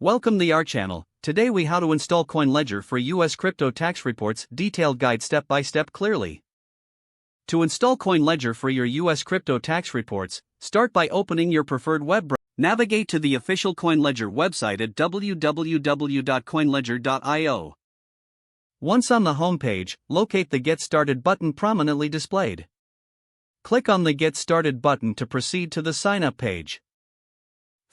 Welcome to our channel. Today we how to install CoinLedger for US crypto tax reports, detailed guide step by step clearly. To install CoinLedger for your US crypto tax reports, start by opening your preferred web browser. Navigate to the official CoinLedger website at www.coinledger.io. Once on the home page, locate the Get Started button prominently displayed. Click on the Get Started button to proceed to the sign up page.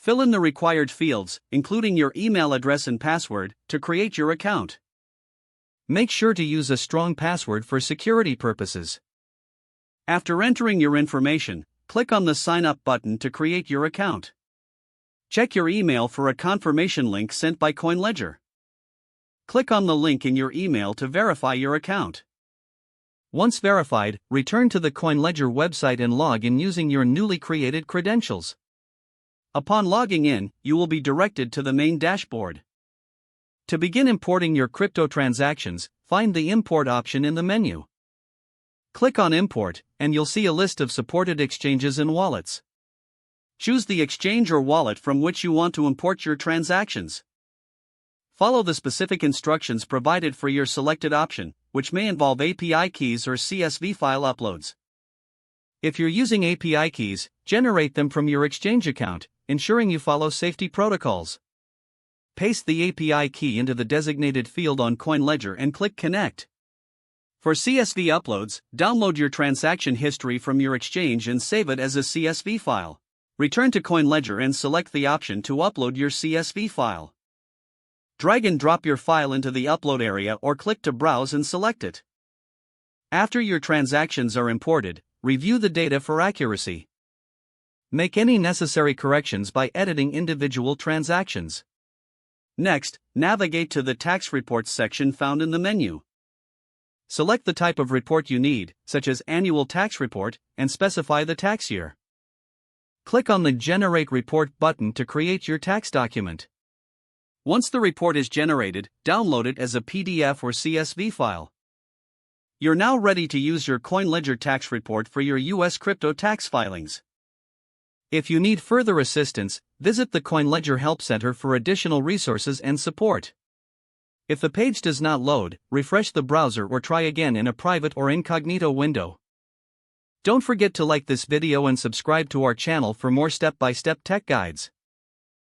Fill in the required fields, including your email address and password, to create your account. Make sure to use a strong password for security purposes. After entering your information, click on the Sign Up button to create your account. Check your email for a confirmation link sent by CoinLedger. Click on the link in your email to verify your account. Once verified, return to the CoinLedger website and log in using your newly created credentials. Upon logging in, you will be directed to the main dashboard. To begin importing your crypto transactions, find the Import option in the menu. Click on Import, and you'll see a list of supported exchanges and wallets. Choose the exchange or wallet from which you want to import your transactions. Follow the specific instructions provided for your selected option, which may involve API keys or CSV file uploads. If you're using API keys, generate them from your exchange account, ensuring you follow safety protocols. Paste the API key into the designated field on CoinLedger and click Connect. For CSV uploads, download your transaction history from your exchange and save it as a CSV file. Return to CoinLedger and select the option to upload your CSV file. Drag and drop your file into the upload area or click to browse and select it. After your transactions are imported, review the data for accuracy. Make any necessary corrections by editing individual transactions. Next, navigate to the Tax Reports section found in the menu. Select the type of report you need, such as Annual Tax Report, and specify the tax year. Click on the Generate Report button to create your tax document. Once the report is generated, download it as a PDF or CSV file. You're now ready to use your CoinLedger tax report for your US crypto tax filings. If you need further assistance, visit the CoinLedger Help Center for additional resources and support. If the page does not load, refresh the browser or try again in a private or incognito window. Don't forget to like this video and subscribe to our channel for more step-by-step tech guides.